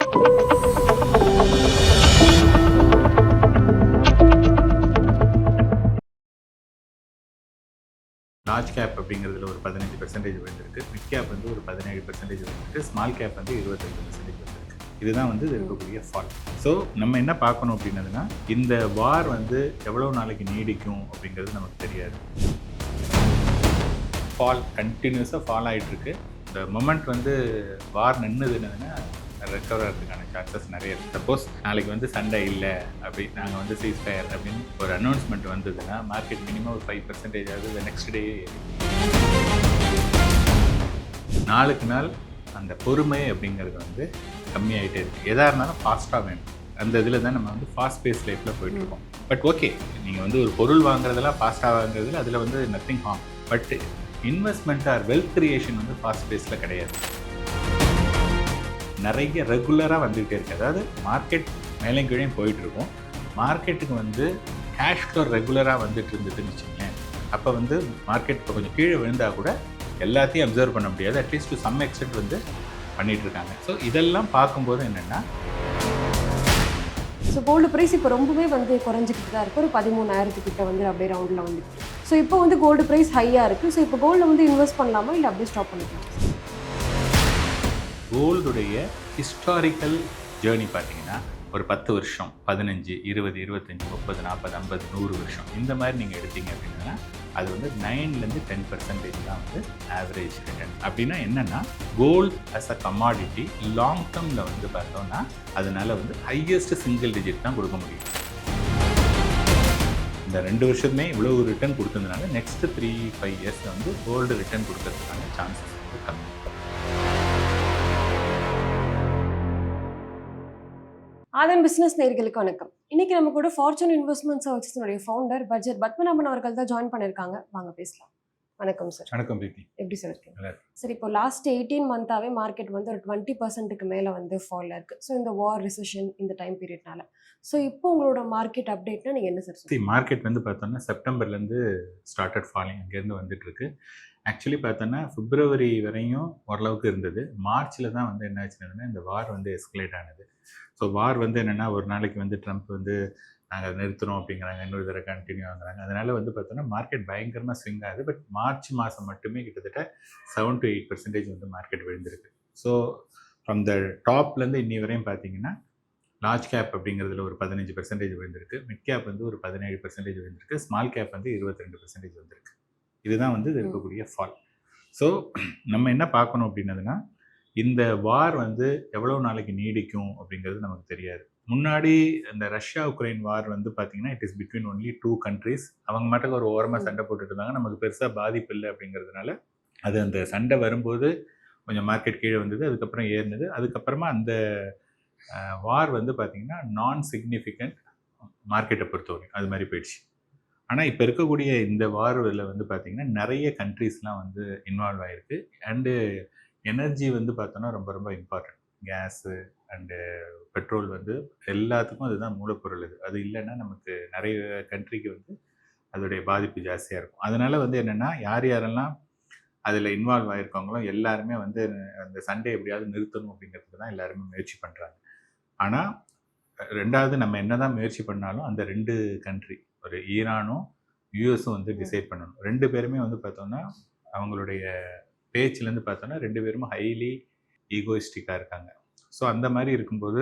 Large cap அப்படிங்கிறதுல ஒரு 15% விழுந்திருக்கு. மிட் கேப் வந்து ஒரு 17% விழுந்திருக்கு. ஸ்மால் கேப் வந்து 22% விழுந்திருக்கு. இதுதான் வந்து இருக்கக்கூடிய ஃபால். ஸோ நம்ம என்ன பார்க்கணும் அப்படின்னதுன்னா, இந்த வார் வந்து எவ்வளோ நாளைக்கு நீடிக்கும் அப்படிங்கிறது நமக்கு தெரியாது. ஃபால் கண்டினியூஸாக ஃபால் ஆகிட்டு இருக்கு. இந்த மொமெண்ட் வந்து வார் நின்றுதுன்னா ரெக்கவர் ஆகிறதுக்கான சான்சஸ் நிறைய இருக்குது. சப்போஸ் நாளைக்கு வந்து சண்டை இல்லை அப்படி நாங்கள் வந்து சீஸ் ஃபயர் அப்படின்னு ஒரு அனௌன்ஸ்மெண்ட் வந்ததுன்னா மார்க்கெட் மினிமம் ஒரு 5% ஆகுது நெக்ஸ்ட் டே. நாளுக்கு நாள் அந்த பொறுமை அப்படிங்கிறது வந்து கம்மியாகிட்டே இருக்குது. எதாக இருந்தாலும் ஃபாஸ்ட்டாக வேணும். அந்த இதில் தான் நம்ம வந்து ஃபாஸ்ட் பேஸ் லைஃப்பில் போயிட்டுருக்கோம். பட் ஓகே, நீங்கள் வந்து ஒரு பொருள் வாங்குறதெல்லாம் ஃபாஸ்ட்டாக வாங்குறதுல அதில் வந்து nothing harm. But investment or wealth creation வந்து ஃபாஸ்ட் பேஸில் கிடையாது. நிறைய ரெகுலராக வந்துகிட்டே இருக்குது. அதாவது மார்க்கெட் மேலே கீழே போயிட்டுருக்கும். மார்க்கெட்டுக்கு வந்து கேஷ் ஃப்ளோ ரெகுலராக வந்துட்டு இருந்ததுன்னு வச்சுக்கோங்களேன். அப்போ வந்து மார்க்கெட் இப்போ கொஞ்சம் கீழே விழுந்தால் கூட எல்லாத்தையும் அப்சர்வ் பண்ண முடியாது. அட்லீஸ்ட் டு சம் எக்ஸ்டென்ட் வந்து பண்ணிகிட்ருக்காங்க. ஸோ இதெல்லாம் பார்க்கும்போது என்னென்னா, ஸோ கோல்டு ப்ரைஸ் இப்போ ரொம்பவே வந்து குறைஞ்சிக்கிட்டு தான் இருக்குது. ஒரு 13,000 கிட்ட வந்து அப்படியே ரவுண்டில் வந்துருக்கு. ஸோ இப்போ வந்து கோல்டு ப்ரைஸ் ஹையாக இருக்குது. ஸோ இப்போ கோல்டில் வந்து இன்வெஸ்ட் பண்ணலாமா இல்லை அப்படியே ஸ்டாப் பண்ணிக்கலாம்? கோல்டுடைய ஹிஸ்டாரிக்கல் ஜேர்னி பார்த்தீங்கன்னா ஒரு 10 வருஷம், 15, 20, 25, 30, 40, 50, 100 வருஷம் இந்த மாதிரி நீங்கள் எடுத்தீங்க அப்படின்னா அது வந்து 9லேருந்து 10% தான் வந்து ஆவரேஜ் ரிட்டர்ன். அப்படின்னா என்னென்னா, gold as a commodity long டேர்மில் வந்து பார்த்தோம்னா அதனால் வந்து ஹையஸ்ட் சிங்கிள் டிஜிட் தான் கொடுக்க முடியும். இந்த 2 வருஷத்துமே இவ்வளோ ரிட்டர்ன் கொடுத்ததுனால நெக்ஸ்ட் 3-5 இயர்ஸில் வந்து கோல்டு ரிட்டர்ன் கொடுக்கறதுக்கான சான்சஸ் வந்து கம்மி. ஆதன் பிஸ்னஸ் நேயர்களுக்கு வணக்கம். இன்னைக்கு நம்ம கூட ஃபார்ச்சூன் இன்வெஸ்ட்மெண்ட் சர்வீசஸோட ஃபவுண்டர் பட்ஜெட் பத்மநாபன் அவர்கள் தான் ஜாயின் பண்ணியிருக்காங்க. வாங்க பேசலாம். வணக்கம் சார். வணக்கம் பிரீத்தி. எப்படி சார் இருக்கீங்க? சார், இப்போ லாஸ்ட் 18 மந்த்தாவே மார்க்கெட் வந்து ஒரு 20%க்கு மேலே வந்து ஃபால் இருக்கு. ஸோ இந்த வார் ரிசெஷன் இந்த டைம் பீரியட்னால. ஸோ இப்போ உங்களோட மார்க்கெட் அப்டேட்னா நீங்கள் என்ன சார் சொல்லுங்கள்? மார்க்கெட் வந்து பார்த்தோன்னா செப்டம்பர்லேருந்து ஸ்டார்டட் ஃபாலிங் அங்கேருந்து வந்துட்டு இருக்கு. ஆக்சுவலி பார்த்தோன்னா பிப்ரவரி வரையும் ஓரளவுக்கு இருந்தது. மார்ச்சில் தான் வந்து என்ன ஆச்சுன்னா இந்த வார் வந்து எஸ்கலேட் ஆனது. ஸோ வார் வந்து என்னென்னா, ஒரு நாளைக்கு வந்து ட்ரம்ப் வந்து நாங்கள் நிறுத்துகிறோம் அப்படிங்கிறாங்க, இன்னொரு தடவை கண்டினியூ ஆகுறாங்க. அதனால் வந்து பார்த்தோன்னா மார்க்கெட் பயங்கரமாக ஸ்விங் ஆகுது. பட் மார்ச் மாதம் மட்டுமே கிட்டத்தட்ட 7 to 8% வந்து மார்க்கெட் விழுந்திருக்கு. ஸோ ஃப்ரம் த டாப்லேருந்து இன்னி வரையும் பார்த்தீங்கன்னா லார்ஜ் கேப் அப்படிங்கிறதுல ஒரு 15% விழுந்திருக்கு. மிட் கேப் வந்து ஒரு 17% விழுந்திருக்கு. ஸ்மால் கேப் வந்து 22% வந்திருக்கு. இதுதான் வந்து இருக்கக்கூடிய ஃபால். ஸோ நம்ம என்ன பார்க்கணும் அப்படின்னதுன்னா, இந்த வார் வந்து எவ்வளோ நாளைக்கு நீடிக்கும் அப்படிங்கிறது நமக்கு தெரியாது. முன்னாடி இந்த ரஷ்யா உக்ரைன் வார் வந்து பார்த்தீங்கன்னா it is between only 2 countries. அவங்க மட்டும் ஒரு ஓரமாக சண்டை போட்டுட்டு இருந்தாங்க. நமக்கு பெருசாக பாதிப்பு இல்லை அப்படிங்கிறதுனால அது அந்த சண்டை வரும்போது கொஞ்சம் மார்க்கெட் கீழே வந்தது. அதுக்கப்புறம் ஏறினது. அதுக்கப்புறமா அந்த வார் வந்து பார்த்தீங்கன்னா நான் சிக்னிஃபிகண்ட் மார்க்கெட்டை பொறுத்தவரைக்கும் அது மாதிரி போயிடுச்சு. ஆனால் இப்போ இருக்கக்கூடிய இந்த வாரில் வந்து பார்த்திங்கன்னா நிறைய கண்ட்ரீஸ்லாம் வந்து இன்வால்வ் ஆகிருக்கு. அண்டு எனர்ஜி வந்து பார்த்தோன்னா ரொம்ப ரொம்ப இம்பார்ட்டன்ட். கேஸு அண்டு பெட்ரோல் வந்து எல்லாத்துக்கும் அதுதான் மூலப்பொருள். அது இல்லைன்னா நமக்கு நிறைய கண்ட்ரிக்கு வந்து அதோடைய பாதிப்பு ஜாஸ்தியாக இருக்கும். அதனால் வந்து என்னென்னா, யார் யாரெல்லாம் அதில் இன்வால்வ் ஆகிருக்காங்களோ எல்லாருமே வந்து அந்த சண்டே எப்படியாவது நிறுத்தணும் அப்படிங்கிறதுக்கு தான் எல்லாருமே முயற்சி பண்ணுறாங்க. ஆனால் ரெண்டாவது நம்ம என்ன தான் முயற்சி பண்ணாலும் அந்த 2 கண்ட்ரி, ஒரு ஈரானும் யூஎஸும் வந்து டிசைட் பண்ணணும். 2 பேருமே வந்து பார்த்தோன்னா அவங்களுடைய பேச்சுலேருந்து பார்த்தோன்னா 2 பேரும் ஹைலி ஈகோயிஸ்டிக்காக இருக்காங்க. ஸோ அந்த மாதிரி இருக்கும்போது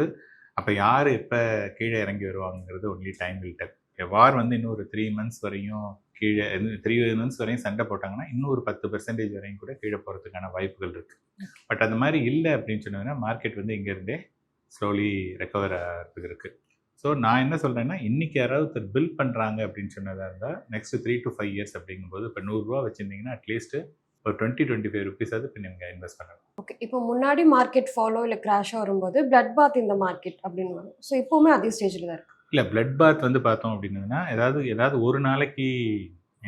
அப்போ யார் எப்போ கீழே இறங்கி வருவாங்கிறது ஒன்லி டைம் வில் டெல். வார் வந்து இன்னும் ஒரு 3 months வரையும் கீழே 3 months வரையும் சண்டை போட்டாங்கன்னா இன்னும் ஒரு 10% வரையும் கூட கீழே போகிறதுக்கான வாய்ப்புகள் இருக்குது. பட் அந்த மாதிரி இல்லை அப்படின்னு சொன்னதுன்னா மார்க்கெட் வந்து இங்கேருந்தே ஸ்லோலி ரெக்கவர் ஆகிறதுக்கு இருக்குது. ஸோ நான் என்ன சொல்கிறேன்னா, இன்றைக்கி யாராவது பில் பண்ணுறாங்க அப்படின்னு சொன்னதாக இருந்தால் நெக்ஸ்ட் 3 to 5 years அப்படிங்கும்போது இப்போ 100 ரூபா வச்சுருந்தீங்கன்னா அட்லீஸ்ட்டு ஒரு 20-25 rupees இப்போ நீங்கள் இன்வெஸ்ட் பண்ணலாம். ஓகே, இப்போ முன்னாடி மார்க்கெட் ஃபாலோ இல்லை கிராஷாக வரும்போது பிளட் பாத் இந்த மார்க்கெட் அப்படின்னு வரும். ஸோ இப்போவுமே அதே ஸ்டேஜில் தான் இருக்குது. இல்லை, பிளட் பாத் வந்து பார்த்தோம் அப்படின்னா ஏதாவது ஒரு நாளைக்கு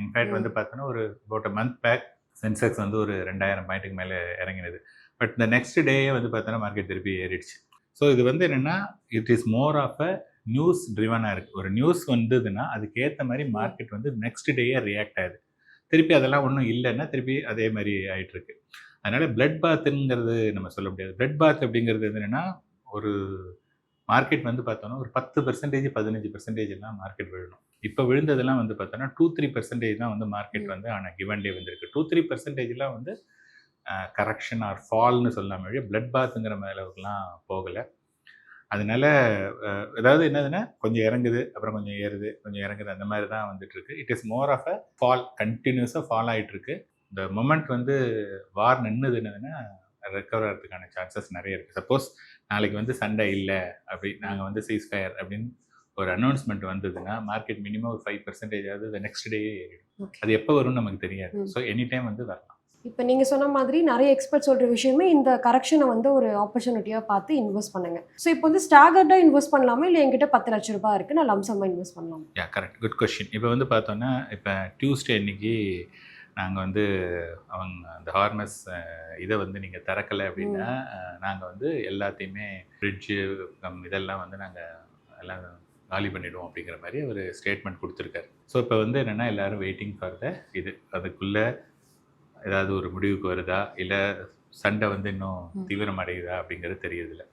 இன்ஃபேக்ட் வந்து பார்த்தோன்னா ஒரு about a month back Sensex வந்து ஒரு 2000 பாயிண்ட்டுக்கு மேலே இறங்கினது. பட் இந்த நெக்ஸ்ட் டேயே வந்து பார்த்தோன்னா மார்க்கெட் திருப்பி ஏறிடுச்சு. ஸோ இது வந்து என்னென்னா, it is more of a news ட்ரிவனாக இருக்குது. ஒரு நியூஸ் வந்ததுன்னா அதுக்கேற்ற மாதிரி மார்க்கெட் வந்து நெக்ஸ்ட் டேயே ரியாக்ட் ஆகுது. திருப்பி அதெல்லாம் ஒன்றும் இல்லைன்னா திருப்பி அதே மாதிரி ஆகிட்டுருக்கு. அதனால் பிளட் பாத்துங்கிறது நம்ம சொல்ல முடியாது. பிளட் பாத் அப்படிங்கிறது என்னென்னா, ஒரு மார்க்கெட் வந்து பார்த்தோன்னா ஒரு 10% 15% தான் மார்க்கெட் விழணும். இப்போ விழுந்ததெல்லாம் வந்து பார்த்தோன்னா 2-3% தான் வந்து மார்க்கெட் வந்து ஆன கிவன் டே வந்திருக்கு. 2-3%லாம் வந்து கரெக்ஷன் ஆர் ஃபால்னு சொல்லலாம் வழிய பிளட் பாத்துங்கிற அளவுக்குலாம் போகலை. அதனால அதாவது என்னதுன்னா கொஞ்சம் இறங்குது, அப்புறம் கொஞ்சம் ஏறுது, கொஞ்சம் இறங்குது, அந்த மாதிரி தான் வந்துட்டு இருக்கு. It is more of a fall, கண்டினியூஸாக ஃபால் ஆகிட்டு இருக்கு. இந்த மொமெண்ட் வந்து வார் நின்றுதுன்னதுன்னா ரெக்கவர் ஆகிறதுக்கான சான்சஸ் நிறைய இருக்குது. சப்போஸ் நாளைக்கு வந்து சண்டை இல்லை அப்படி நாங்கள் வந்து சீஸ்ஃபயர் அப்படின்னு ஒரு அனௌன்ஸ்மெண்ட் வந்ததுன்னா மார்க்கெட் மினிமம் ஒரு 5% நெக்ஸ்ட் டே ஏறிடும். அது எப்போ வரும்னு நமக்கு தெரியாது. ஸோ எனி டைம் வந்து வரலாம். இப்போ நீங்கள் சொன்ன மாதிரி நிறைய எக்ஸ்பர்ட் சொல்கிற விஷயமே இந்த கரெக்ஷனை வந்து ஒரு ஆப்பர்ச்சுனிட்டியாக பார்த்து இன்வெஸ்ட் பண்ணுங்க. ஸோ இப்போ வந்து ஸ்டாகர்டாக இன்வெஸ்ட் பண்ணலாமா, இல்லை என்கிட்ட 10 லட்ச ரூபாய் இருக்குது, நான் லம்சமாக இன்வெஸ்ட் பண்ணலாம்? Correct, good question. இப்போ வந்து பார்த்தோன்னா இப்போ டியூஸ்டே அன்னைக்கு நாங்கள் வந்து அவங்க அந்த ஹார்மஸ் இதை வந்து நீங்கள் திறக்கலை அப்படின்னா நாங்கள் வந்து எல்லாத்தையுமே ஃப்ரிட்ஜு இதெல்லாம் வந்து நாங்கள் எல்லாம் காலி பண்ணிவிடுவோம் அப்படிங்கிற மாதிரி ஒரு ஸ்டேட்மெண்ட் கொடுத்துருக்காரு. ஸோ இப்போ வந்து என்னென்னா எல்லோரும் வெயிட்டிங் ஃபார் த இது, அதுக்குள்ளே ஏதாவது ஒரு முடிவுக்கு வருதா, இல்லை சண்டை வந்து இன்னும் தீவிரமடையுதா அப்படிங்கிறது தெரியறதில்ல.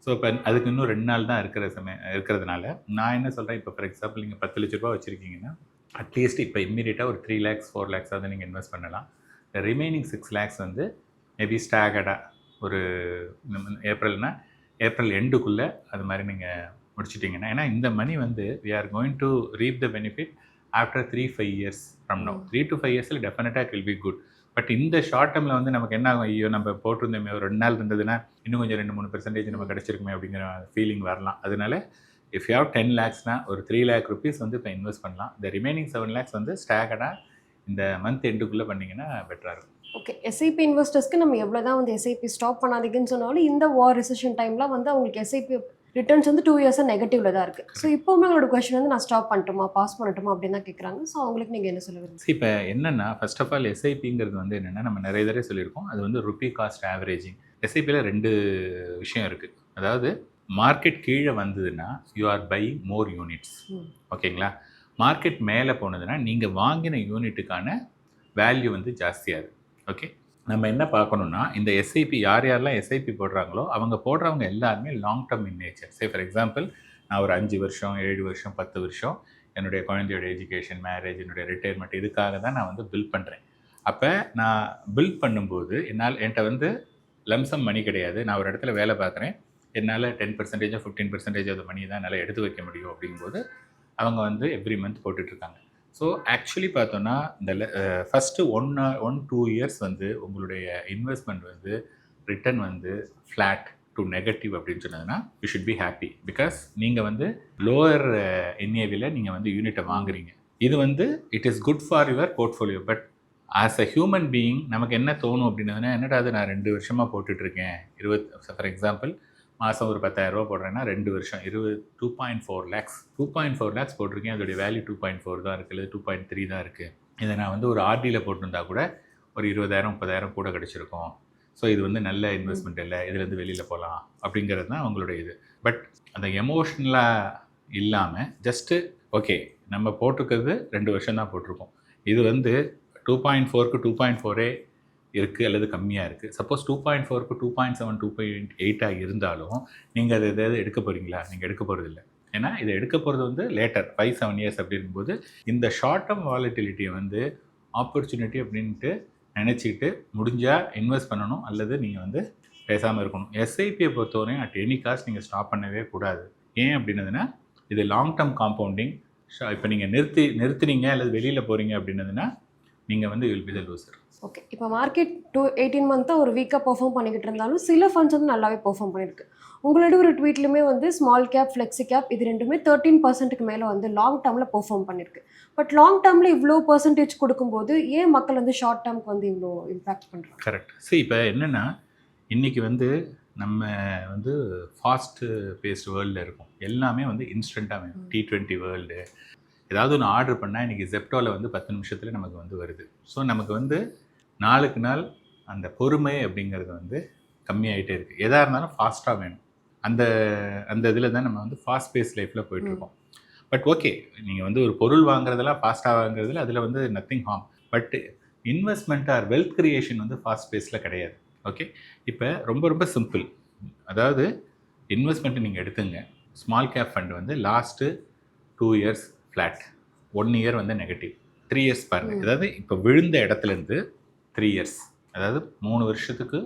ஸோ இப்போ அதுக்கு இன்னும் 2 நாள் தான் இருக்கிறதுனால நான் என்ன சொல்கிறேன், இப்போ ஃபார் எக்ஸாம்பிள் நீங்கள் 10 லட்ச ரூபா வச்சுருக்கீங்கன்னா அட்லீஸ்ட் இப்போ இம்மீடியட்டாக ஒரு 3 lakhs 4 lakhs அதை நீங்கள் இன்வெஸ்ட் பண்ணலாம். ரிமைனிங் 6 lakhs வந்து மேபி ஸ்டாகர்டாக ஒரு ஏப்ரல்னா ஏப்ரல் எண்டுக்குள்ளே அது மாதிரி நீங்கள் முடிச்சிட்டிங்கன்னா, ஏன்னா இந்த மணி வந்து we are going to reap the benefit after 3-5 years from now. 3-5 yearsல டெஃபினட்டாக it will be good. But இந்த ஷார்ட் டேர்மில் வந்து நமக்கு என்ன ஆகும், ஐயோ நம்ம போட்டிருந்தோமே ஒரு 2 நாள் இருந்ததுன்னா இன்னும் கொஞ்சம் 2-3% நம்ம கிடச்சிருக்குமே அப்படிங்கிற ஃபீலிங் வரலாம். அதனால இஃப் யூ ஹேவ் 10 lakhsனா ஒரு 3 lakh rupees வந்து இப்போ இன்வெஸ்ட் பண்ணலாம். இந்த ரிமைனிங் 7 lakhs வந்து ஸ்டாகர்டாக இந்த மந்த் எண்டுக்குள்ளே பண்ணிங்கன்னா பெட்டராக இருக்கும். ஓகே, எஸ்ஐபி இன்வெஸ்டர்ஸ்க்கு நம்ம எவ்வளோ தான் வந்து எஸ்ஐபி ஸ்டாப் பண்ணாதீங்கன்னு சொன்னாலும் இந்த வார் ரிசெஷன் டைமில் வந்து அவங்களுக்கு எஸ்ஐபி ரிட்டர்ன்ஸ் வந்து 2 years நெகட்டிவ்ல தான் இருக்குது. ஸோ இப்போவுமே அவங்களோட கொஸ்டின் வந்து நான் ஸ்டாப் பண்ணட்டுமா, பாஸ் பண்ணட்டுமா அப்படின்னு தான் கேட்குறாங்க. ஸோ அவங்களுக்கு நீங்கள் என்ன சொல்லுவீங்க? இப்போ என்னென்னா ஃபர்ஸ்ட் ஆஃப் ஆல் எஸ்ஐபிங்கிறது வந்து என்னென்னா நம்ம நிறைய தடவை சொல்லியிருக்கோம், அது வந்து ருப்பி காஸ்ட் ஆவரேஜிங். எஸ்ஐபியில் 2 விஷயம் இருக்குது. அதாவது மார்க்கெட் கீழே வந்ததுன்னா you are buying more units, ஓகேங்களா. மார்க்கெட் மேலே போனதுன்னா நீங்கள் வாங்கின யூனிட்டுக்கான வேல்யூ வந்து ஜாஸ்தியாகுது. ஓகே, நம்ம என்ன பார்க்கணுன்னா இந்த எஸ்ஐபி யாரெல்லாம் எஸ்ஐபி போடுறாங்களோ அவங்க போடுறவங்க எல்லாருமே long term in nature. Say for example நான் ஒரு 5 வருஷம் 7 வருஷம் 10 வருஷம் என்னுடைய குழந்தையோட எஜுகேஷன், மேரேஜ், என்னுடைய ரிட்டையர்மெண்ட் இதுக்காக தான் நான் வந்து பில்ட் பண்ணுறேன். அப்போ நான் பில்ட் பண்ணும்போது என்கிட்ட வந்து லம்சம் மணி கிடையாது. நான் ஒரு இடத்துல வேலை பார்க்குறேன், என்னால் 10% 15% ஆஃப் மணி தான் என்னால் எடுத்து வைக்க முடியும். அப்படிங்கும்போது அவங்க வந்து எவ்ரி மந்த் போட்டுட்ருக்காங்க. ஸோ ஆக்சுவலி பார்த்தோன்னா இந்த ஃபஸ்ட்டு 1-2 years வந்து உங்களுடைய இன்வெஸ்ட்மெண்ட் வந்து ரிட்டர்ன் வந்து ஃப்ளாட் டு நெகட்டிவ் அப்படின்னு சொன்னதுன்னா you should be happy. Because நீங்கள் வந்து லோவர் என்ஏவியில் நீங்கள் வந்து யூனிட்டை வாங்குறீங்க. இது வந்து it is good for your portfolio. But as a human being நமக்கு என்ன தோணும் அப்படின்னதுன்னா, என்னடா அது நான் 2 வருஷமாக போட்டுட்ருக்கேன், ஃபார் எக்ஸாம்பிள் மாதம் ஒரு 10,000 ரூபா போடுறேன்னா 2 வருஷம் 2.4 lakhs 2.4 lakhs போட்டிருக்கேன். அதோடைய வேல்யூ 2.4 தான் இருக்குது, இல்லை 2.3 தான் இருக்குது. இதை நான் வந்து ஒரு ஆர்டியில் போட்டிருந்தா கூட ஒரு 20,000 30,000 கூட கிடச்சிருக்கும். ஸோ இது வந்து நல்ல இன்வெஸ்ட்மெண்ட் இல்லை, இதுலேருந்து வெளியில் போகலாம் அப்படிங்கிறது தான் அவங்களுடைய இது. பட் அந்த எமோஷ்னலாக இல்லாமல் ஜஸ்ட்டு ஓகே நம்ம போட்டிருக்கிறது 2 வருஷம் தான் போட்டிருக்கோம், இது வந்து 2.4க்கு 2.4 இருக்குது அல்லது கம்மியாக இருக்குது. சப்போஸ் 2.4க்கு 2.7 2.8 இருந்தாலும் நீங்கள் அதை எதாவது எடுக்க போகிறீங்களா? நீங்கள் எடுக்க போகிறதில்ல. ஏன்னா இதை எடுக்க போகிறது வந்து லேட்டர் 5-7 years அப்படிங்கும்போது இந்த ஷார்ட் டேர்ம் வாலட்டிலிட்டியை வந்து ஆப்பர்ச்சுனிட்டி அப்படின்ட்டு நினச்சிக்கிட்டு முடிஞ்சால் இன்வெஸ்ட் பண்ணணும், அல்லது நீங்கள் வந்து பேசாமல் இருக்கணும். எஸ்ஐபியை பொறுத்தவரையும் அட் எனி காஸ்ட் நீங்கள் ஸ்டாப் பண்ணவே கூடாது. ஏன் அப்படின்னதுன்னா இது லாங் டேர்ம் காம்பவுண்டிங். இப்போ நீங்கள் நிறுத்துனீங்க அல்லது வெளியில் போகிறீங்க அப்படின்னதுன்னா நீங்கள் வந்து will be the loser. Okay, இப்போ மார்க்கெட் 18 மந்த்தாக ஒரு வீக்காக பெர்ஃபார்ம் பண்ணிக்கிட்டு இருந்தாலும் சில ஃபண்ட்ஸ் வந்து நல்லாவே பெர்ஃபார்ம் பண்ணியிருக்கு. உங்களோட ஒரு ட்வீட்லையுமே வந்து ஸ்மால் கேப், ஃப்ளெக்ஸி கேப் இது ரெண்டுமே 13%க்கு மேலே வந்து லாங் டேர்மில் பெர்ஃபார்ம் பண்ணியிருக்கு. பட் லாங் டேர்மில் இவ்வளோ பர்சன்டேஜ் கொடுக்கும்போது ஏன் மக்கள் வந்து ஷார்ட் டேர்முக்கு வந்து இவ்வளோ இம்பேக்ட் பண்ணுறாங்க? கரெக்ட். சரி, இப்போ என்னென்னா இன்றைக்கி வந்து நம்ம வந்து ஃபாஸ்ட்டு பேஸ்ட் வேர்ல்டில் இருக்கும். எல்லாமே வந்து இன்ஸ்டண்ட்டாக வேணும். T20 world. ஏதாவது ஒன்று ஆர்டர் பண்ணால் இன்றைக்கி ஜெப்டோவில் வந்து 10 நிமிஷத்தில் நமக்கு வந்து வருது. ஸோ நமக்கு வந்து நாளுக்கு நாள் அந்த பொறுமை அப்படிங்கிறது வந்து கம்மியாகிட்டே இருக்குது. எதாக இருந்தாலும் ஃபாஸ்ட்டாக வேணும். அந்த இதில் தான் நம்ம வந்து ஃபாஸ்ட் பேஸ் லைஃப்பில் போயிட்டுருக்கோம். பட் ஓகே, நீங்கள் வந்து ஒரு பொருள் வாங்குறதெல்லாம் ஃபாஸ்ட்டாக வாங்குறதுல அதில் வந்து nothing harm. But investment or wealth creation வந்து ஃபாஸ்ட் பேஸில் கிடையாது. ஓகே, இப்போ ரொம்ப ரொம்ப சிம்பிள். அதாவது இன்வெஸ்ட்மெண்ட்டு நீங்கள் எடுத்துங்க. ஸ்மால் கேப் ஃபண்ட் வந்து லாஸ்ட்டு 2 இயர்ஸ் ஃப்ளாட், 1 இயர் வந்து நெகட்டிவ், 3 இயர்ஸ் பாருங்கள். அதாவது இப்போ விழுந்த இடத்துலேருந்து 3 இயர்ஸ், அதாவது 3 வருஷத்துக்கு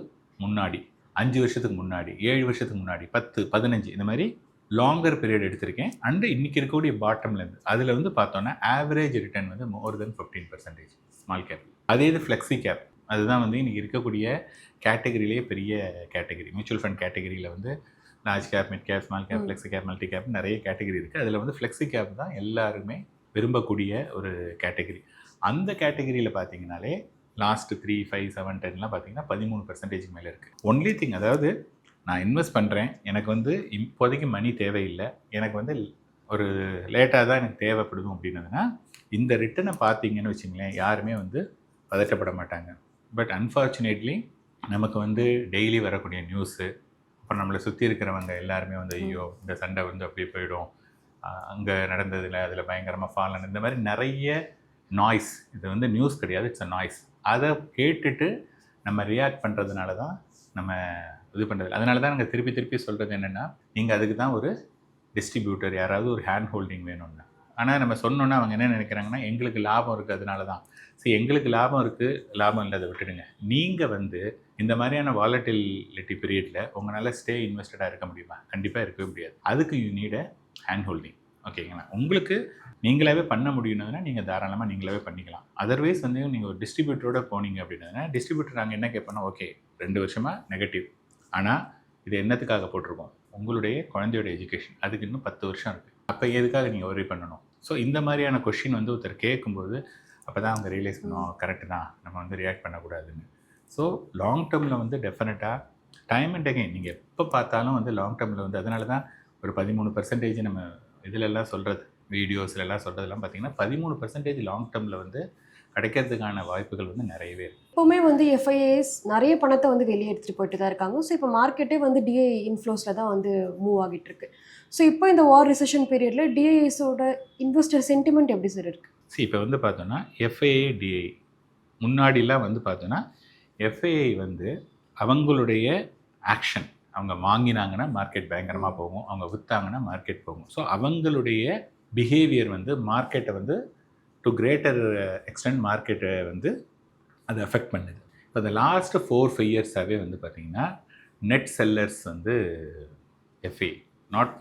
முன்னாடி, 5 வருஷத்துக்கு முன்னாடி, 7 வருஷத்துக்கு முன்னாடி, 10, 15 இந்த மாதிரி லாங்கர் பீரியட் எடுத்திருக்கேன். அண்டு இன்றைக்கி இருக்கக்கூடிய பாட்டம்லேருந்து அதில் வந்து பார்த்தோன்னா ஆவரேஜ் ரிட்டர்ன் வந்து மோர் தென் 15% ஸ்மால் கேப். அதே இது ஃப்ளெக்ஸி கேப், அதுதான் வந்து இன்றைக்கி இருக்கக்கூடிய கேட்டகரியிலேயே பெரிய கேட்டகரி. மியூச்சுவல் ஃபண்ட் கேட்டகரியில் வந்து large cap, mid cap, small cap, flexi gap, multi cap நிறைய கேட்டகரி இருக்குது. அதில் வந்து ஃப்ளெக்ஸி கேப் தான் எல்லாருமே விரும்பக்கூடிய ஒரு கேட்டகரி. அந்த கேட்டகரியில் பார்த்தீங்கனாலே லாஸ்ட்டு 3, 5, 7, 10லாம் பார்த்தீங்கன்னா 13% மேலே இருக்குது. ஒன்லி திங், அதாவது நான் இன்வெஸ்ட் பண்ணுறேன், எனக்கு வந்து இப்போதைக்கு மணி தேவையில்லை, எனக்கு வந்து ஒரு லேட்டாக தான் எனக்கு தேவைப்படுது அப்படின்னதுன்னா இந்த ரிட்டனை பார்த்தீங்கன்னு வச்சுங்களேன், யாருமே வந்து பதட்டப்பட மாட்டாங்க. பட் அன்ஃபார்ச்சுனேட்லி நமக்கு வந்து டெய்லி வரக்கூடிய நியூஸு, அப்புறம் நம்மளை சுற்றி இருக்கிறவங்க எல்லாருமே வந்து ஐயோ இந்த சண்டை வந்து அப்படியே போயிடும், அங்கே நடந்ததில் அதில் பயங்கரமாக ஃபால் ஆனது, இந்த மாதிரி நிறைய நாய்ஸ். இது வந்து நியூஸ் கிடையாது, இட்ஸ் அ நாய்ஸ். அதை கேட்டுட்டு நம்ம ரியாக்ட் பண்ணுறதுனால தான் நம்ம இது பண்ணுறது. அதனால தான் நாங்கள் திருப்பி திருப்பி சொல்கிறது என்னென்னா, நீங்கள் அதுக்கு தான் ஒரு டிஸ்ட்ரிபியூட்டர், யாராவது ஒரு ஹேண்ட் ஹோல்டிங் வேணும்னு. ஆனால் நம்ம சொன்னோன்னா அவங்க என்ன நினைக்கிறாங்கன்னா, எங்களுக்கு லாபம் இருக்குது அதனால தான். சரி, எங்களுக்கு லாபம் இருக்குது, லாபம் இல்லாத விட்டுடுங்க. நீங்கள் வந்து இந்த மாதிரியான வாலட்டிலிட்டி பீரியடில் உங்களால் ஸ்டே இன்வெஸ்டடாக இருக்க முடியுமா? கண்டிப்பாக இருக்கவே முடியாது. அதுக்கு you need a hand holding. ஓகேங்களா? உங்களுக்கு நீங்களாவே பண்ண முடியும்னா நீங்கள் தாராளமாக நீங்களாவே பண்ணிக்கலாம். அதர்வைஸ் வந்து நீங்கள் ஒரு டிஸ்ட்ரிபியூட்டரோட போனீங்க அப்படின்னா, டிஸ்ட்ரிபியூட்டர் நாங்கள் என்ன கேட்போம்னா, ஓகே 2 வருஷமாக நெகட்டிவ், ஆனால் இது என்னத்துக்காக போட்டிருக்கோம்? உங்களுடைய குழந்தையோட எஜுகேஷன், அதுக்கு இன்னும் 10 வருஷம் இருக்குது, அப்போ எதுக்காக நீங்கள் ஒரி பண்ணணும்? ஸோ இந்த மாதிரியான கொஷின் வந்து ஒருத்தர் கேட்கும்போது அப்போ தான் அவங்க ரியலைஸ் பண்ணுவோம், கரெக்டு தான், நம்ம வந்து ரியாக்ட் பண்ணக்கூடாதுன்னு. ஸோ லாங் டேர்மில் வந்து டெஃபினட்டாக டைம் அண்ட் அகைன் நீங்கள் எப்போ பார்த்தாலும் வந்து லாங் டேர்மில் வந்து, அதனால தான் ஒரு 13% நம்ம இதிலெல்லாம் சொல்கிறது, வீடியோஸ்லாம் சொல்கிறதெல்லாம் பார்த்தீங்கன்னா 13% லாங் டேர்மில் வந்து கிடைக்கிறதுக்கான வாய்ப்புகள் வந்து நிறையவே இருக்குது. இப்போவுமே வந்து எஃப்ஐஏஸ் நிறைய பணத்தை வந்து வெளியே எடுத்துகிட்டு போயிட்டு தான் இருக்காங்க. ஸோ இப்போ மார்க்கெட்டே வந்து டிஐ இன்ஃப்ளோஸில் தான் வந்து மூவ் ஆகிட்டு இருக்கு. ஸோ இப்போ இந்த வார் ரிசெஷன் பீரியடில் டிஐஎஸோட இன்வெஸ்டர் சென்டிமெண்ட் எப்படி சார் இருக்குது? சரி, இப்போ வந்து பார்த்தோன்னா எஃப்ஐஏ, டிஐ முன்னாடிலாம் வந்து பார்த்தோன்னா எஃப்ஐஐ வந்து அவங்களுடைய ஆக்ஷன், அவங்க வாங்கினாங்கன்னா மார்க்கெட் பயங்கரமாக போகும், அவங்க விற்றாங்கன்னா மார்க்கெட் போகும். ஸோ அவங்களுடைய பிஹேவியர் வந்து மார்க்கெட்டை வந்து டு கிரேட்டர் எக்ஸ்டென்ட் மார்க்கெட்டை வந்து அது அஃபெக்ட் பண்ணுது. இப்போ இந்த லாஸ்ட்டு 4-5 இயர்ஸாகவே வந்து பார்த்திங்கன்னா நெட் செல்லர்ஸ் வந்து FI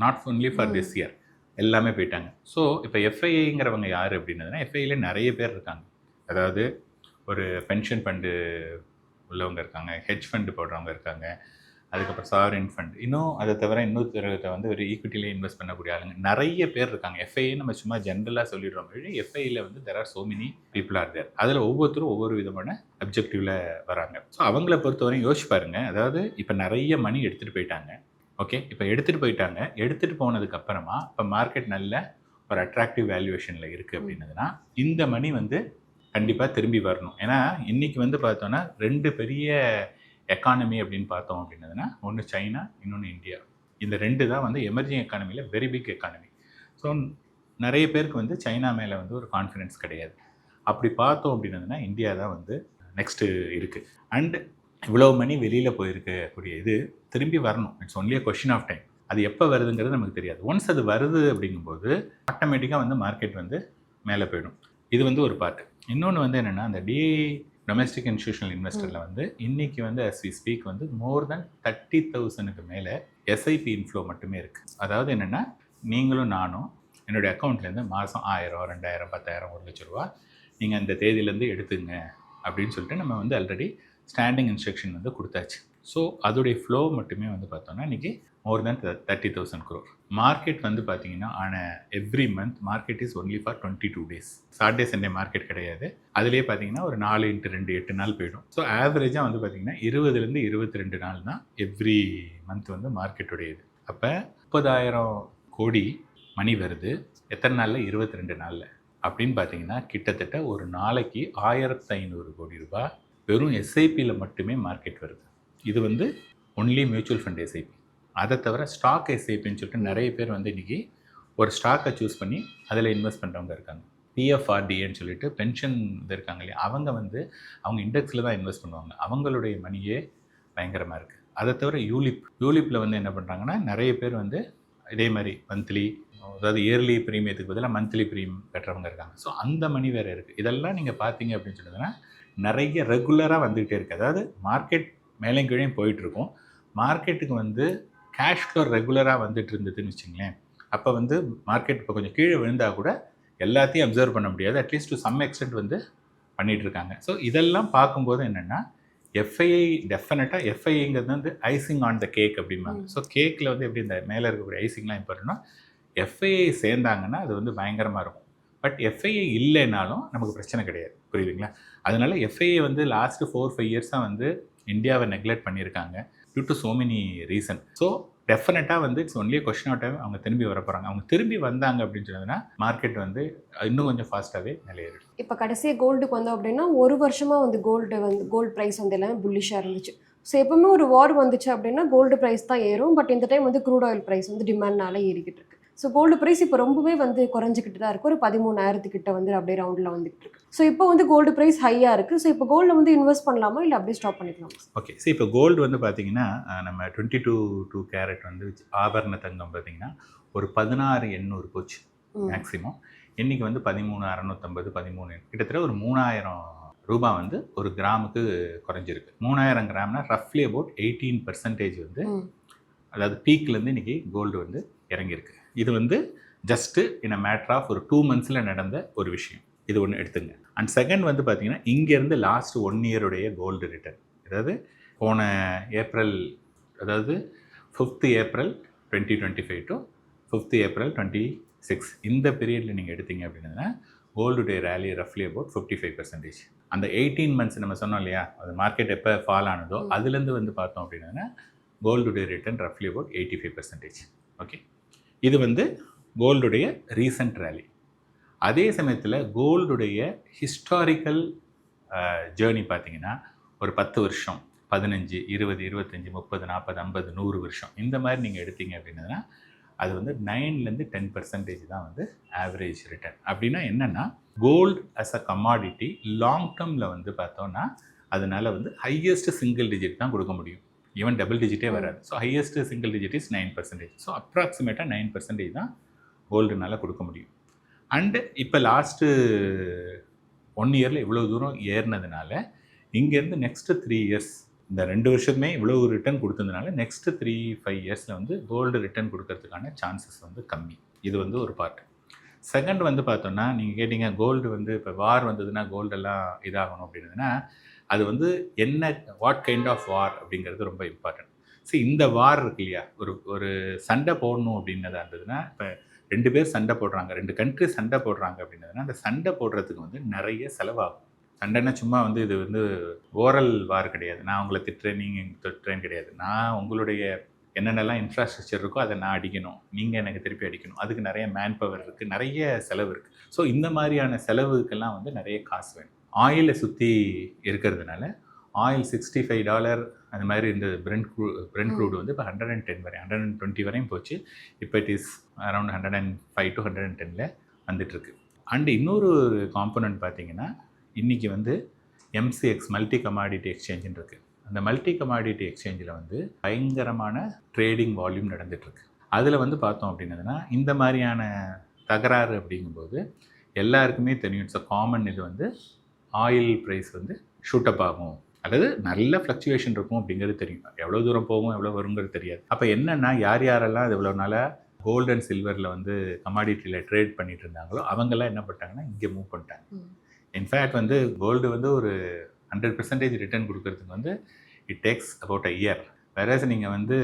not only for this year எல்லாமே போயிட்டாங்க. ஸோ இப்போ எஃப்ஐங்கிறவங்க யார் அப்படின்னதுன்னா, எஃப்ஐல நிறைய பேர் இருக்காங்க. அதாவது ஒரு பென்ஷன் ஃபண்டு உள்ளவங்க இருக்காங்க, ஹெட்ஜ் ஃபண்டு போடுறவங்க இருக்காங்க, அதுக்கப்புறம் சாவரின் ஃபண்ட், இன்னும் அதை தவிர இன்னொருத்தரத்தை வந்து ஒரு ஈக்விட்டிலே இன்வெஸ்ட் பண்ணக்கூடிய ஆளுங்க நிறைய பேர் இருக்காங்க. எஃப்ஐ நம்ம சும்மா ஜென்ரலாக சொல்லிடுறோம், எஃப்ஐயில் வந்து there are so many people are there. அதில் ஒவ்வொருத்தரும் ஒவ்வொரு விதமான அப்ஜெக்டிவில் வராங்க. ஸோ அவங்கள பொறுத்தவரையும் யோசிச்சு பாருங்க. அதாவது இப்போ நிறைய மணி எடுத்துகிட்டு போயிட்டாங்க. ஓகே, இப்போ எடுத்துகிட்டு போயிட்டாங்க. எடுத்துகிட்டு போனதுக்கப்புறமா இப்போ மார்க்கெட் நல்ல ஒரு அட்ராக்டிவ் வேல்யூவேஷனில் இருக்குது அப்படின்னதுன்னா, இந்த மணி வந்து கண்டிப்பாக திரும்பி வரணும். ஏன்னா இன்றைக்கி வந்து பார்த்தோன்னா 2 பெரிய எக்கானமி அப்படின்னு பார்த்தோம் அப்படின்னதுன்னா, ஒன்று சைனா, இன்னொன்று இந்தியா. இந்த 2 தான் வந்து எமர்ஜிங் எக்கானமியில் வெரி பிக் எக்கானமி. ஸோ நிறைய பேருக்கு வந்து சைனா மேலே வந்து ஒரு கான்ஃபிடென்ஸ் கிடையாது. அப்படி பார்த்தோம் அப்படின்னதுன்னா இந்தியா தான் வந்து நெக்ஸ்ட்டு இருக்குது. அண்ட் இவ்வளோ மணி வெளியில் போயிருக்கக்கூடிய இது திரும்பி வரணும். It's only a question of time. அது எப்போ வருதுங்கிறது நமக்கு தெரியாது. ஒன்ஸ் அது வருது அப்படிங்கும்போது ஆட்டோமேட்டிக்காக வந்து மார்க்கெட் வந்து மேலே போயிடும். இது வந்து ஒரு பார்ட். இன்னொன்று வந்து என்னென்னா, அந்த டொமெஸ்டிக் இன்ஸ்டியூஷனல் இன்வெஸ்டரில் வந்து இன்றைக்கி வந்து as we speak வந்து மோர் தென் 30,000க்கு மேலே எஸ்ஐபி இன்ஃப்ளோ மட்டுமே இருக்குது. அதாவது என்னென்னா, நீங்களும் நானும் என்னுடைய அக்கௌண்ட்லேருந்து மாதம் 1000, 2000, 10,000, 1 லட்ச ரூபா நீங்கள் அந்த தேதியிலேருந்து எடுத்துங்க அப்படின்னு சொல்லிட்டு நம்ம வந்து ஆல்ரெடி ஸ்டாண்டிங் இன்ஸ்ட்ரக்ஷன் வந்து கொடுத்தாச்சு. ஸோ அதோடைய ஃப்ளோ மட்டுமே வந்து பார்த்தோன்னா இன்றைக்கி மோர் தென் 30,000 crore. மார்க்கெட் வந்து பார்த்தீங்கன்னா ஆன every month market is only for 22 days. Saturday Sunday market கிடையாது. அதுலேயே பார்த்தீங்கன்னா ஒரு 4x2 8 நாள் போயிடும். ஸோ ஆவரேஜாக வந்து பார்த்தீங்கன்னா 20லேருந்து 22 நாள் தான் எவ்ரி மந்த் வந்து மார்க்கெட்டுடைய இது. அப்போ 30,000 கோடி மணி வருது எத்தனை நாளில்? 22 நாளில். அப்படின்னு பார்த்தீங்கன்னா கிட்டத்தட்ட ஒரு நாளைக்கு 1,500 கோடி ரூபாய் வெறும் எஸ்ஐபியில் மட்டுமே மார்க்கெட் வருது. இது வந்து ஒன்லி மியூச்சுவல் ஃபண்ட் எஸ்ஐபி. அதை தவிர ஸ்டாக் எஸ்ஐபின்னு சொல்லிட்டு நிறைய பேர் வந்து இன்றைக்கி ஒரு ஸ்டாக்கை சூஸ் பண்ணி அதில் இன்வெஸ்ட் பண்ணுறவங்க இருக்காங்க. பிஎஃப்ஆர்டிஏன்னு சொல்லிட்டு பென்ஷன் இது இருக்காங்க இல்லையா, அவங்க வந்து அவங்க இண்டெக்ஸில் தான் இன்வெஸ்ட் பண்ணுவாங்க. அவங்களுடைய மணியே பயங்கரமாக இருக்குது. அதை தவிர யூலிப்பில் வந்து என்ன பண்ணுறாங்கன்னா நிறைய பேர் வந்து இதே மாதிரி மந்த்லி, அதாவது இயர்லி ப்ரீமியத்துக்கு பதிலாக மந்த்லி ப்ரீமியம் கட்டுறவங்க இருக்காங்க. ஸோ அந்த மணி வேறு இருக்குது. இதெல்லாம் நீங்கள் பார்த்தீங்க அப்படின்னு சொன்னதுன்னா நிறைய ரெகுலராக வந்துகிட்டே இருக்குது. அதாவது மார்க்கெட் மேலே கீழே போயிட்டுருக்கும். மார்க்கெட்டுக்கு வந்து கேஷ் ஃப்ளோ ரெகுலராக வந்துட்டு இருந்ததுன்னு வச்சுங்களேன். அப்போ வந்து மார்க்கெட் இப்போ கொஞ்சம் கீழே விழுந்தால் கூட எல்லாத்தையும் அப்சர்வ் பண்ண முடியாது. அட்லீஸ்ட் டு சம் எக்ஸ்டென்ட் வந்து பண்ணிகிட்ருக்காங்க. ஸோ இதெல்லாம் பார்க்கும்போது என்னென்னா எஃப்ஐஐ டெஃபினட்டாக எஃப்ஐஐங்கிறது வந்து ஐசிங் ஆன் த கேக் அப்படிம்பாங்க. ஸோ கேக்கில் வந்து எப்படி இந்த மேலே இருக்கக்கூடிய ஐசிங்லாம் இம்பார்ட்டன்னா எஃப்ஐஐ சேர்ந்தாங்கன்னா அது வந்து பயங்கரமாக இருக்கும். பட் எஃப்ஐஐ இல்லைனாலும் நமக்கு பிரச்சனை கிடையாது. புரியுதுங்களா? அதனால எஃப்ஐஐ வந்து லாஸ்ட்டு 4-5 இயர்ஸாக வந்து இந்தியாவை நெக்லெக்ட் பண்ணியிருக்காங்க due to so many reason. So டெஃபினட்டாக வந்து it's only question of time அவங்க திரும்பி வர போகிறாங்க. அவங்க திரும்பி வந்தாங்க அப்படின்னு சொன்னதுன்னா மார்க்கெட் வந்து இன்னும் கொஞ்சம் ஃபாஸ்ட்டாகவே நிலையேறிடும். இப்போ கடைசியாக கோல்டுக்கு வந்தோம் அப்படின்னா ஒரு வருஷமாக வந்து கோல்டு ப்ரைஸ் வந்து எல்லாமே புல்லிஷாக இருந்துச்சு. ஸோ எப்பவுமே ஒரு வார் வந்துச்சு அப்படின்னா கோல்டு ப்ரைஸ் தான் ஏறும். பட் இந்த டைம் வந்து க்ரூட் ஆயில் ப்ரைஸ் வந்து டிமாண்ட்னால ஏறிக்கிட்டு இருக்கு. ஸோ கோல்டு ப்ரைஸ் இப்போ ரொம்பவே வந்து குறைஞ்சிக்கிட்டு தான் இருக்குது. ஒரு 13,000 கிட்ட வந்து அப்படியே ரவுண்டில் வந்துகிட்டு இருக்கு. ஸோ இப்போ வந்து கோல்டு ப்ரைஸ் ஹையாக இருக்குது. ஸோ இப்போ கோல்டில் வந்து இன்வெஸ்ட் பண்ணலாமா இல்லை அப்படியே ஸ்டாப் பண்ணிக்கலாமா? ஓகே. ஸோ இப்போ கோல்டு வந்து பார்த்தீங்கன்னா நம்ம 22 கேரட் வந்து ஆபரண தங்கம் பார்த்தீங்கன்னா ஒரு 16,800 போச்சு மேக்ஸிமம். இன்றைக்கி வந்து 13,650, 13 கிட்டத்தட்ட ஒரு 3,000 ரூபாய் வந்து ஒரு கிராமுக்கு குறைஞ்சிருக்கு. 3,000 கிராம்னா ரஃப்லி அபவுட் 18% வந்து அதாவது பீக்லேருந்து இன்றைக்கி கோல்டு வந்து இறங்கியிருக்கு. இது வந்து just in a matter of ஒரு 2 months நடந்த ஒரு விஷயம். இது ஒன்று எடுத்துங்க. அண்ட் செகண்ட் வந்து பார்த்தீங்கன்னா இங்கேருந்து லாஸ்ட் 1 year கோல்டு ரிட்டர்ன், அதாவது போன ஏப்ரல், அதாவது 5th April 2025 to 5th April 26 இந்த பீரியடில் நீங்கள் எடுத்தீங்க அப்படின்னா கோல்டுடைய ரேலி ரஃப்லி அபவுட் 55%. அந்த 18 months நம்ம சொன்னோம் இல்லையா, அது மார்க்கெட் எப்போ ஃபால் ஆனதோ அதுலேருந்து வந்து பார்த்தோம் அப்படின்னா கோல்டுடைய ரிட்டர்ன் ரஃப்லி அபவுட் 85%. ஓகே, இது வந்து கோல்டுடைய ரீசன்ட் ரேலி. அதே சமயத்தில் கோல்டுடைய ஹிஸ்டாரிக்கல் ஜேர்னி பார்த்தீங்கன்னா ஒரு 10 வருஷம், 15, 20, 25, 30, 40, 50, 100 வருஷம் இந்த மாதிரி நீங்கள் எடுத்தீங்க அப்படின்னா அது வந்து 9லேருந்து 10% தான் வந்து ஆவரேஜ் ரிட்டர்ன். அப்படின்னா என்னென்னா gold as a commodity long டேர்மில் வந்து பார்த்தோன்னா அதனால் வந்து ஹையஸ்ட் சிங்கிள் டிஜிட் தான் கொடுக்க முடியும். ஈவன் டபுள் டிஜிட்டே வராது. So highest single digit is 9%. So அப்ராக்சிமேட்டாக 9% தான் கோல்டுனால கொடுக்க முடியும். அண்டு இப்போ லாஸ்ட்டு 1 year இவ்வளோ தூரம் ஏறினதுனால இங்கேருந்து நெக்ஸ்ட்டு 3 years இந்த 2 வருஷத்துமே இவ்வளோ ரிட்டர்ன் கொடுத்ததுனால நெக்ஸ்ட்டு 3-5 years வந்து கோல்டு ரிட்டர்ன் கொடுக்கறதுக்கான சான்சஸ் வந்து கம்மி. இது வந்து ஒரு பார்ட். செகண்ட் வந்து பார்த்தோன்னா நீங்கள் கேட்டிங்க கோல்டு வந்து இப்போ வார் வந்ததுன்னா கோல்டெல்லாம் இதாகணும் அப்படின்னதுன்னா அது வந்து என்ன வாட் கைண்ட் ஆஃப் வார் அப்படிங்கிறது ரொம்ப இம்பார்ட்டன்ட். சரி, இந்த வார் இருக்கு இல்லையா, ஒரு சண்டை போடணும் அப்படின்னதா இருந்ததுன்னா இப்போ 2 பேர் சண்டை போடுறாங்க, 2 country சண்டை போடுறாங்க அப்படின்னதுன்னா அந்த சண்டை போடுறதுக்கு வந்து நிறைய செலவாகும். சண்டைன்னா சும்மா வந்து இது வந்து ஓரல் வார் கிடையாது. நான் உங்களை திட்டுறேன், நீங்கள் திட்டுறேன்னு கிடையாது. நான் உங்களுடைய என்னென்னலாம் இன்ஃப்ராஸ்ட்ரக்சர் இருக்கோ அதை நான் அடிக்கணும், நீங்கள் எனக்கு திருப்பி அடிக்கணும். அதுக்கு நிறைய மேன் பவர் இருக்குது, நிறைய செலவு இருக்குது. ஸோ இந்த மாதிரியான செலவுக்கெல்லாம் வந்து நிறைய காசு வேணும். ஆயிலை சுற்றி இருக்கிறதுனால ஆயில் $65 அந்த மாதிரி இந்த பிரெண்ட் க்ரூட் வந்து இப்போ 110 வரை 120 வரையும் போச்சு. இப்போ இட் இஸ் அரௌண்ட் 105 to 110 வந்துட்டுருக்கு. அண்டு இன்னொரு காம்போனன்ட் பார்த்தீங்கன்னா இன்றைக்கி வந்து MCX மல்டி கமாடிட்டி எக்ஸ்சேஞ்சுன்னு இருக்குது. அந்த மல்டி கமாடிட்டி எக்ஸ்சேஞ்சில் வந்து பயங்கரமான ட்ரேடிங் வால்யூம் நடந்துகிட்ருக்கு. அதில் வந்து பார்த்தோம் அப்படின்னதுன்னா இந்த மாதிரியான தகராறு அப்படிங்கும்போது எல்லாருக்குமே தெரியும், இட்ஸ் அ காமன். இது வந்து ஆயில் ப்ரைஸ் வந்து ஷூட்டப் ஆகும் அல்லது நல்ல ஃப்ளக்சுவேஷன் இருக்கும் அப்படிங்கிறது தெரியும். எவ்வளோ தூரம் போகும் எவ்வளோ வருங்கிறது தெரியாது. அப்போ என்னென்னா யாரெல்லாம் அது இவ்வளோ நாளாக கோல்டு அண்ட் சில்வரில் வந்து கமாடிட்டியில் ட்ரேட் பண்ணிட்டு இருந்தாங்களோ அவங்கெல்லாம் என்ன பண்ணிட்டாங்கன்னா இங்கே மூவ் பண்ணிட்டாங்க. இன்ஃபேக்ட் வந்து கோல்டு வந்து ஒரு 100% ரிட்டர்ன் கொடுக்கறதுக்கு வந்து it takes about a year. Whereas நீங்கள் வந்து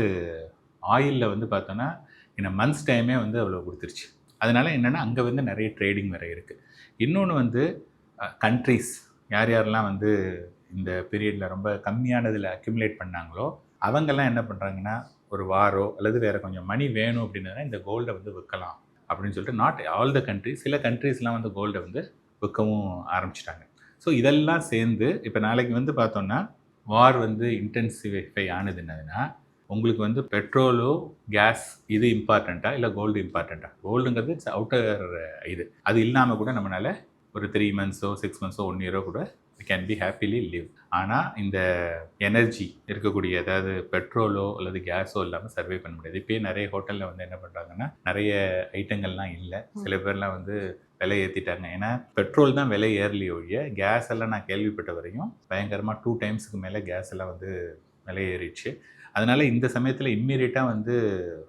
ஆயிலில் வந்து பார்த்தோன்னா இந்த மந்த்ஸ் டைமே வந்து அவ்வளோ கொடுத்துருச்சு. அதனால் என்னென்னா அங்கே வந்து நிறைய ட்ரேடிங் வேறு இருக்குது. இன்னொன்று வந்து கண்ட்ரீஸ் யாரெல்லாம் வந்து இந்த பீரியடில் ரொம்ப கம்மியானதில் அக்யூமுலேட் பண்ணாங்களோ அவங்கெல்லாம் என்ன பண்ணுறாங்கன்னா ஒரு வாரோ அல்லது வேறு கொஞ்சம் மணி வேணும் அப்படின்னா இந்த கோல்டை வந்து விற்கலாம் அப்படின்னு சொல்லிட்டு நாட் ஆல் த கண்ட்ரிஸ், சில கண்ட்ரீஸ்லாம் வந்து கோல்டை வந்து விற்கவும் ஆரம்பிச்சிட்டாங்க. ஸோ இதெல்லாம் சேர்ந்து இப்போ நாளைக்கு வந்து பார்த்தோன்னா வார் வந்து இன்டென்சிஃபை ஆனதுன்னா உங்களுக்கு வந்து பெட்ரோலோ கேஸ் இது இம்பார்ட்டண்ட்டாக இல்லை கோல்டு இம்பார்ட்டண்ட்டாக? கோல்டுங்கிறது இட்ஸ் அவுட்டர் இது. அது இல்லாமல் கூட நம்மளால் ஒரு 3 months 6 months 1 year கூட கேன் பி ஹாப்பிலி லிவ். ஆனால் இந்த எனர்ஜி இருக்கக்கூடிய, அதாவது பெட்ரோலோ அல்லது கேஸோ இல்லாமல் சர்வே பண்ண முடியாது. இப்போயே நிறைய ஹோட்டலில் வந்து என்ன பண்ணுறாங்கன்னா, நிறைய ஐட்டங்கள்லாம் இல்லை. சில பேர்லாம் வந்து விலை ஏற்றிட்டாங்க. ஏன்னா பெட்ரோல் தான் விலை ஏறலையே ஒழிய கேஸ் எல்லாம் நான் கேள்விப்பட்ட வரையும் பயங்கரமாக 2 டைம்ஸுக்கு மேலே கேஸ் எல்லாம் வந்து விலை ஏறிடுச்சு. அதனால இந்த சமயத்தில் இம்மீடியட்டாக வந்து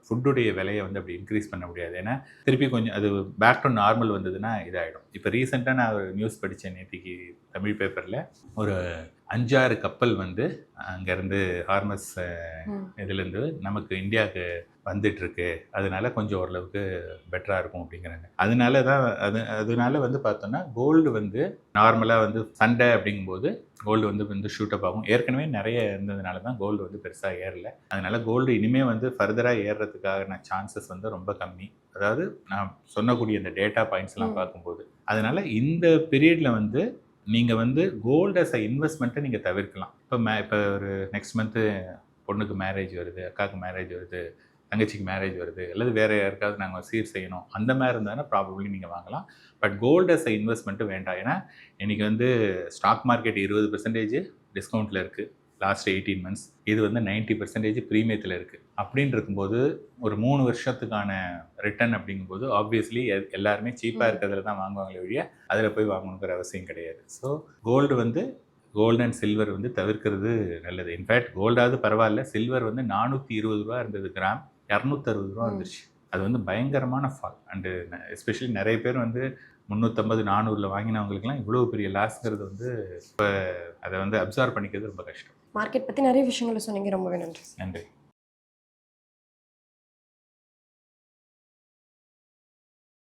ஃபுட்டுடைய விலையை வந்து அப்படி இன்க்ரீஸ் பண்ண முடியாது. ஏன்னா திருப்பி கொஞ்சம் அது பேக் டு நார்மல் வந்ததுன்னா இதாகிடும். இப்போ ரீசெண்டாக நான் ஒரு நியூஸ் படித்தேன் நேற்றுக்கு தமிழ் பேப்பரில். ஒரு 5-6 கப்பல் வந்து அங்கேருந்து ஹார்மஸ் இதுலேருந்து நமக்கு இந்தியாவுக்கு வந்துட்டுருக்கு. அதனால கொஞ்சம் ஓரளவுக்கு பெட்டராக இருக்கும் அப்படிங்கிறாங்க. அதனால வந்து பார்த்தோன்னா கோல்டு வந்து நார்மலாக வந்து சண்டை அப்படிங்கும்போது கோல்டு வந்து ஷூட்டப் ஆகும். ஏற்கனவே நிறைய இருந்ததுனால தான் கோல்டு வந்து பெருசாக ஏறலை. அதனால கோல்டு இனிமேல் வந்து ஃபர்தராக ஏறுறதுக்கான சான்சஸ் வந்து ரொம்ப கம்மி. அதாவது நான் சொன்னக்கூடிய இந்த டேட்டா பாயிண்ட்ஸ்லாம் பார்க்கும்போது. அதனால இந்த பீரியடில் வந்து நீங்கள் வந்து கோல்டு அஸ் அ இன்வெஸ்ட்மெண்ட்டை நீங்கள் தவிர்க்கலாம். இப்போ ஒரு நெக்ஸ்ட் மந்த்து பொண்ணுக்கு மேரேஜ் வருது, அக்காவுக்கு மேரேஜ் வருது, தங்கச்சிக்கு மேரேஜ் வருது, அல்லது வேறு யாருக்காவது நாங்கள் சீர் செய்யணும், அந்த மாதிரி இருந்தாலும் ப்ராபப்ளி நீங்கள் வாங்கலாம். But gold as a investment வேண்டாம். ஏன்னா இன்றைக்கி வந்து ஸ்டாக் மார்க்கெட் 20% டிஸ்கவுண்ட்டில் இருக்குது லாஸ்ட் 18 months. இது வந்து 90% ப்ரீமியத்தில் இருக்குது. அப்படின்னு இருக்கும்போது ஒரு 3 வருஷத்துக்கான ரிட்டர்ன் அப்படிங்கும்போது ஆப்வியஸ்லி எல்லாருமே சீப்பாக இருக்கிறதுல தான் வாங்குவாங்களே ஒழிய அதில் போய் வாங்கணுங்கிற அவசியம் கிடையாது. ஸோ கோல்டு அண்ட் சில்வர் வந்து தவிர்க்கிறது நல்லது. இன்ஃபேக்ட் கோல்டாவது பரவாயில்ல, சில்வர் வந்து 420 ரூபா இருந்தது கிராம், 260 ரூபா வந்துருச்சு. அது வந்து பயங்கரமான ஃபால். அண்டு எஸ்பெஷலி நிறைய பேர் வந்து 350 400 வாங்கினவங்களுக்குலாம் இவ்வளோ பெரிய லாஸ்ங்கிறது வந்து இப்போ அதை வந்து அப்சார்வ் பண்ணிக்கிறது ரொம்ப கஷ்டம். மார்க்கெட் பற்றி நிறைய விஷயங்களை சொன்னீங்க. ரொம்பவே நன்றி. நன்றி.